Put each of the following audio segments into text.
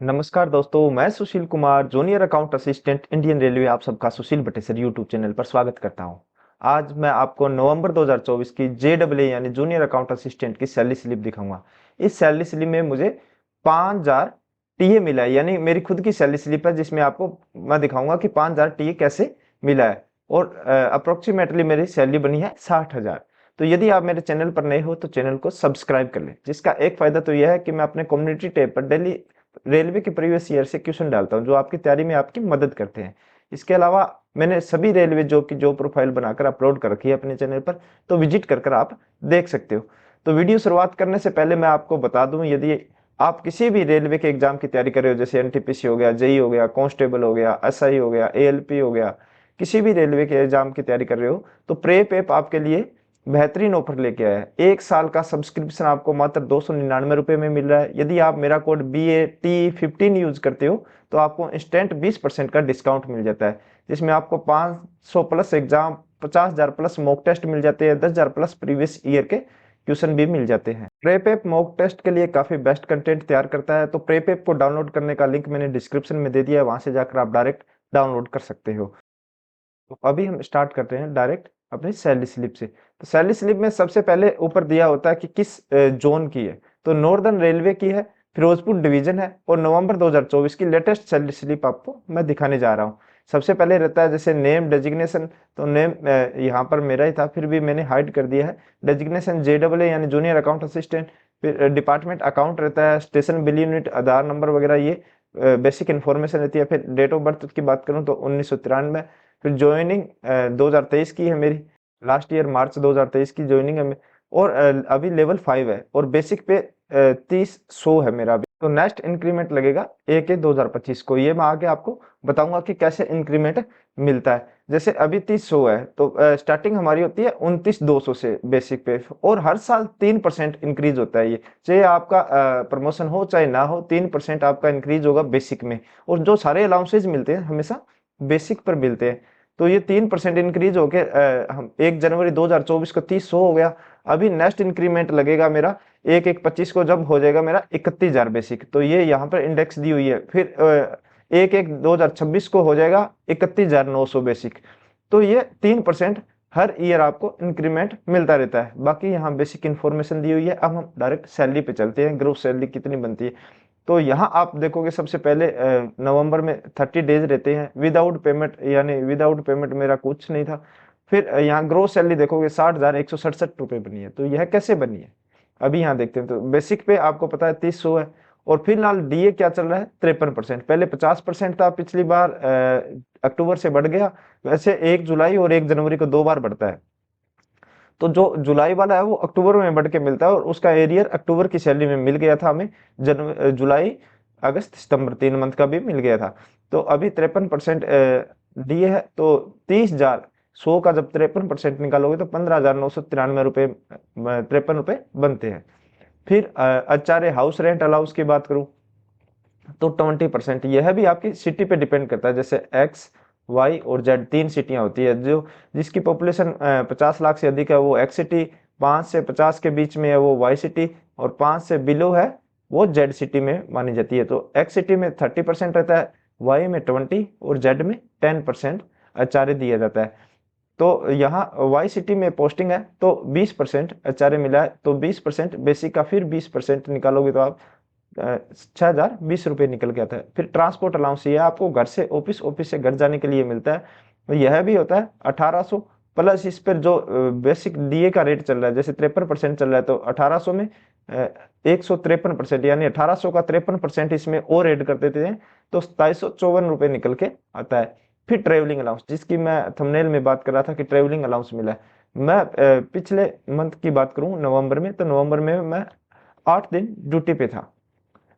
नमस्कार दोस्तों, मैं Sushil Kumar, junior account assistant Indian railway आप सबका सुशील बटेसर यूट्यूब चैनल पर स्वागत करता हूं। आज मैं आपको नवंबर 2024 की जेडब्ल्यू यानी जूनियर अकाउंट असिस्टेंट की सैलरी स्लिप दिखाऊंगा। इस सैलरी स्लिप में मुझे 5000 टीए मिला है, यानी मेरी खुद की सैलरी स्लिप है जिसमें आपको मैं दिखाऊंगा कि 5000 टीए कैसे मिला है। और अप्रोक्सीमेटली मेरी सैलरी बनी है 60,000। तो यदि आप मेरे चैनल पर नए हो तो चैनल को सब्सक्राइब कर लें, जिसका एक फायदा तो यह है कि मैं अपने कम्युनिटी टैब पर डेली रेलवे के प्रीवियस ईयर से क्वेश्चन डालता हूं जो आपकी तैयारी में आपकी मदद करते हैं। इसके अलावा मैंने सभी रेलवे जॉब की जॉब प्रोफाइल बनाकर अपलोड कर रखी है अपने चैनल पर, तो विजिट कर आप देख सकते हो। तो वीडियो शुरुआत करने से पहले मैं आपको बता दूं, यदि आप किसी भी रेलवे के एग्जाम की तैयारी कर रहे हो, जैसे एनटीपीसी हो गया, जेई हो गया, कांस्टेबल हो गया, एसआई हो गया, एएलपी हो गया, किसी भी रेलवे के एग्जाम की तैयारी कर रहे हो, तो प्रेप ऐप आपके लिए बेहतरीन ऑफर लेके आया है। 1 साल का सब्सक्रिप्शन आपको मात्र 299 रुपए में मिल रहा है। यदि आप मेरा कोड BAT15 यूज करते हो तो आपको इंस्टेंट 20% का डिस्काउंट मिल जाता है, जिसमें आपको 500 plus exam, 50,000 plus mock test मिल जाते हैं, 10,000 प्लस प्रीवियस ईयर के क्वेश्चन भी मिल जाते हैं। प्रेपेप मॉक टेस्ट के लिए काफी बेस्ट कंटेंट तैयार करता है, तो प्रेपेप को डाउनलोड करने का लिंक मैंने डिस्क्रिप्शन में दे दिया है, वहां से जाकर आप डायरेक्ट डाउनलोड कर सकते हो। तो अभी हम स्टार्ट करते हैं डायरेक्ट अपनी सैलरी स्लिप से। तो सैलरी स्लिप में सबसे पहले ऊपर दिया होता है कि किस जोन की है, तो नॉर्दर्न रेलवे की है, फिरोजपुर डिवीजन है, और नवंबर 2024 की लेटेस्ट सैलरी स्लिप आपको मैं दिखाने जा रहा हूँ। सबसे पहले रहता है जैसे नेम डेजिग्नेशन, तो नेम यहाँ पर मेरा ही था, फिर भी मैंने हाइड कर दिया है। डेजिग्नेशन JAA यानी जूनियर अकाउंट असिस्टेंट। फिर डिपार्टमेंट अकाउंट रहता है, स्टेशन बिल यूनिट, आधार नंबर वगैरह, ये बेसिक इन्फॉर्मेशन रहती है। फिर डेट ऑफ बर्थ की बात करूँ तो 1993। फिर ज्वाइनिंग 2023 की है मेरी, लास्ट ईयर मार्च 2023 की ज्वाइनिंग है। और अभी लेवल 5 है और बेसिक पे 30,100 है मेरा अभी। तो नेक्स्ट इंक्रीमेंट लगेगा 1/1/2025 को, ये मैं आगे आपको बताऊंगा कि कैसे इंक्रीमेंट मिलता है। जैसे अभी 30,100 है तो स्टार्टिंग हमारी होती है 29,200 से बेसिक पे, और हर साल 3% इंक्रीज होता है। ये चाहे आपका प्रमोशन हो चाहे ना हो, 3% आपका इंक्रीज होगा बेसिक में। और जो सारे अलाउंसेज मिलते हैं हमेशा बेसिक पर मिलते हैं। तो ये 3% इंक्रीज होके हम 1 जनवरी 2024 को 30,100 हो गया। अभी नेक्स्ट इंक्रीमेंट लगेगा मेरा 1/1/25 को, जब हो जाएगा मेरा 31,000 बेसिक। तो ये यहाँ पर इंडेक्स दी हुई है। फिर 1/1/2026 को हो जाएगा 31,900 बेसिक। तो ये 3% हर ईयर आपको इंक्रीमेंट मिलता रहता है। बाकी यहाँ बेसिक इन्फॉर्मेशन दी हुई है। अब हम डायरेक्ट सैलरी पे चलते हैं, ग्रोस सैलरी कितनी बनती है। तो यहाँ आप देखोगे सबसे पहले नवंबर में 30 डेज रहते हैं विदाउट पेमेंट, यानी विदाउट पेमेंट मेरा कुछ नहीं था। फिर यहाँ ग्रोस सैलरी देखोगे 60,167 रुपये बनी है। तो यह कैसे बनी है अभी यहाँ देखते हैं। तो बेसिक पे आपको पता है 30,100 है, और फिलहाल डीए क्या चल रहा है 53%। पहले 50% था, पिछली बार अक्टूबर से बढ़ गया। वैसे 1 जुलाई और 1 जनवरी को 2 बार बढ़ता है। तो जो जुलाई वाला है वो अक्टूबर में बढ़ के मिलता है, और उसका एरियर अक्टूबर की सैलरी में मिल गया था हमें। जुलाई, अगस्त, सितंबर 3 मंथ का भी मिल गया था। तो अभी 53% डीए है। तो 30,100 का जब 53% निकालोगे तो 15,993 रुपये 53 रुपये बनते हैं। फिर अचारे हाउस रेंट अलाउंस की बात करूं तो 20%। यह भी आपकी सिटी पे डिपेंड करता है। जैसे एक्स, वाई और जेड 3 सिटियां होती है। जो जिसकी पॉपुलेशन 50 लाख से अधिक है वो एक्स सिटी, 5 से 50 के बीच में है वो वाई सिटी, और 5 से बिलो है वो जेड सिटी में मानी जाती है। तो एक्स सिटी में 30% रहता है, वाई में 20 और जेड में 10% आचार्य दिया जाता है। तो यहाँ वाई सिटी में पोस्टिंग है तो 20% आचार्य मिला है, तो 20% बेसिक का, फिर 20% निकालोगे तो आप 6,020 रुपये निकल के आता है। फिर ट्रांसपोर्ट अलाउंस ये आपको घर से ऑफिस, ऑफिस से घर जाने के लिए मिलता है। तो यह भी होता है 1,800 प्लस इस पर जो बेसिक डीए का रेट चल रहा है, जैसे 53% चल रहा है, तो 1,800 में 153%, यानी 1,800 का 53% इसमें और ऐड कर देते हैं तो 2,754 रुपये निकल के आता है। फिर ट्रेवलिंग अलाउंस, जिसकी मैं थंबनेल में बात कर रहा था कि ट्रेवलिंग अलाउंस मिला है। मैं पिछले मंथ की बात करूं नवंबर में, तो नवंबर में मैं 8 दिन ड्यूटी पे था।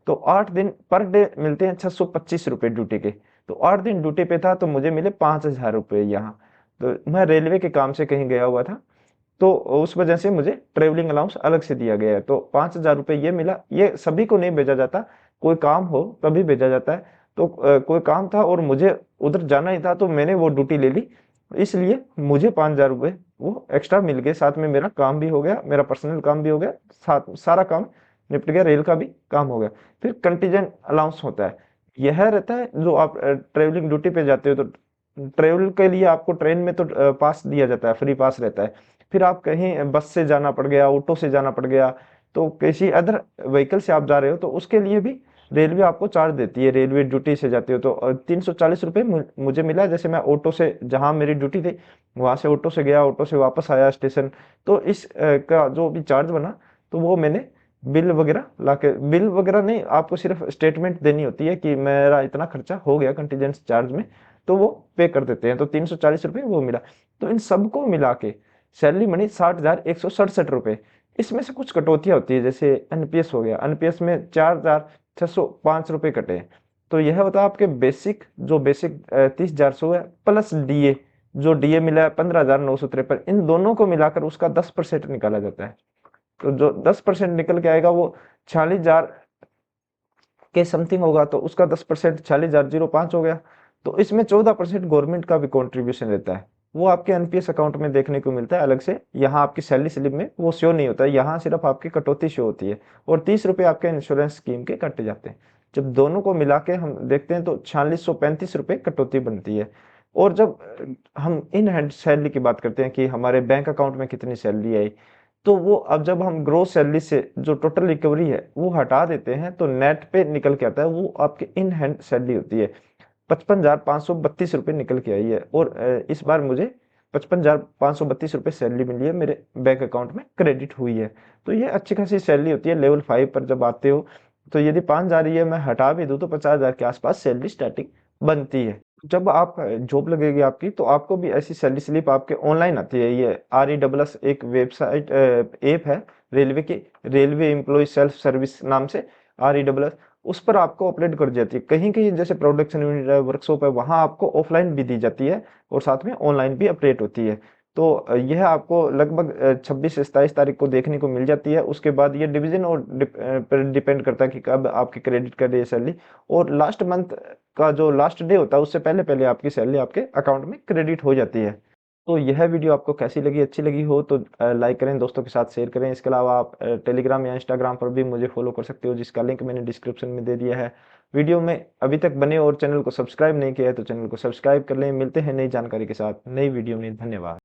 तो 8 दिन पर डे मिलते हैं 625 रुपये ड्यूटी के। तो 8 दिन ड्यूटी पे था तो मुझे मिले 5,000 रुपये यहाँ। तो मैं रेलवे के काम से कहीं गया हुआ था, तो उस वजह से मुझे ट्रेवलिंग अलाउंस अलग से दिया गया है। तो 5,000 रुपये ये मिला। ये सभी को नहीं भेजा जाता, कोई काम हो तभी भेजा जाता है। तो कोई काम था और मुझे उधर जाना ही था, तो मैंने वो ड्यूटी ले ली, इसलिए मुझे 5,000 रुपये वो एक्स्ट्रा मिल गए। साथ में मेरा काम भी हो गया, मेरा पर्सनल काम भी हो गया, साथ सारा काम निपट गया, रेल का भी काम हो गया। फिर कंटीजेंट अलाउंस होता है, यह रहता है जो आप ट्रेवलिंग ड्यूटी पे जाते हो तो ट्रेवल के लिए आपको ट्रेन में तो पास दिया जाता है, फ्री पास रहता है। फिर आप कहीं बस से जाना पड़ गया, ऑटो से जाना पड़ गया, तो किसी अदर व्हीकल से आप जा रहे हो तो उसके लिए भी रेलवे आपको चार्ज देती है। रेलवे ड्यूटी से जाते हो तो 340 रुपये मुझे मिला। जैसे मैं ऑटो से, जहाँ मेरी ड्यूटी थी वहां से ऑटो से गया, ऑटो से वापस आया स्टेशन, तो इस का जो भी चार्ज बना तो वो मैंने बिल वगैरह लाके, बिल वगैरह नहीं, आपको सिर्फ स्टेटमेंट देनी होती है कि मेरा इतना खर्चा हो गया कंटीजेंट चार्ज में, तो वो पे कर देते हैं। तो 340 रुपये वो मिला। तो इन सबको मिला के सैलरी मनी 60,167 रुपये। इसमें से कुछ कटौतियां होती है, जैसे एनपीएस हो गया, एनपीएस में 4,605 रुपये कटे हैं। तो यह होता है आपके बेसिक, जो बेसिक 30,400 है, प्लस डीए, जो डीए मिला है 15,953। इन दोनों को मिलाकर उसका 10% निकाला जाता है। तो जो 10% निकल के आएगा वो 46,000 के समथिंग होगा, तो उसका 10% 46,005 हो गया। तो इसमें 14% गवर्नमेंट का भी कॉन्ट्रीब्यूशन रहता है, वो आपके एनपीएस अकाउंट में देखने को मिलता है अलग से। यहाँ आपकी सैलरी स्लिप में वो शो नहीं होता है, यहाँ सिर्फ आपकी कटौती शो होती है। और 30 रुपये आपके इंश्योरेंस स्कीम के कटे जाते हैं। जब दोनों को मिला के हम देखते हैं तो 4635 रुपये कटौती बनती है। और जब हम इन हैंड सैलरी की बात करते हैं कि हमारे बैंक अकाउंट में कितनी सैलरी आई, तो वो अब जब हम ग्रोस सैलरी से जो टोटल रिकवरी है वो हटा देते हैं तो नेट पे निकल के आता है, वो आपके इन हैंड सैलरी होती है। 55,532 रुपये निकल के आई है। और इस बार मुझे 55,532 रुपये सैलरी मिली है, मेरे बैंक अकाउंट में क्रेडिट हुई है। तो ये अच्छी खासी सैलरी होती है। लेवल 5 पर जब आते हो तो यदि 5,000 ये मैं हटा भी दूँ तो 50,000 के आसपास सैलरी स्टार्टिंग बनती है। जब आप जॉब लगेगी आपकी तो आपको भी ऐसी सैलरी स्लिप आपके ऑनलाइन आती है। ये RESS एक वेबसाइट ऐप है रेलवे की, रेलवे एम्प्लॉय सेल्फ सर्विस नाम से, RESS, उस पर आपको अपलोड कर दी जाती है। कहीं कहीं जैसे प्रोडक्शन यूनिट है, वर्कशॉप है, वहाँ आपको ऑफलाइन भी दी जाती है और साथ में ऑनलाइन भी अपडेट होती है। तो यह आपको लगभग 26 से 27 तारीख को देखने को मिल जाती है। उसके बाद ये डिवीजन और पर डिपेंड करता है कि कब आपकी क्रेडिट कर रही है सैलरी। और लास्ट मंथ का जो लास्ट डे होता है उससे पहले पहले आपकी सैलरी आपके अकाउंट में क्रेडिट हो जाती है। तो यह वीडियो आपको कैसी लगी, अच्छी लगी हो तो लाइक करें, दोस्तों के साथ शेयर करें। इसके अलावा आप टेलीग्राम या इंस्टाग्राम पर भी मुझे फॉलो कर सकते हो, जिसका लिंक मैंने डिस्क्रिप्शन में दे दिया है। वीडियो में अभी तक बने और चैनल को सब्सक्राइब नहीं किया है तो चैनल को सब्सक्राइब कर लें। मिलते हैं नई जानकारी के साथ नई वीडियो में। धन्यवाद।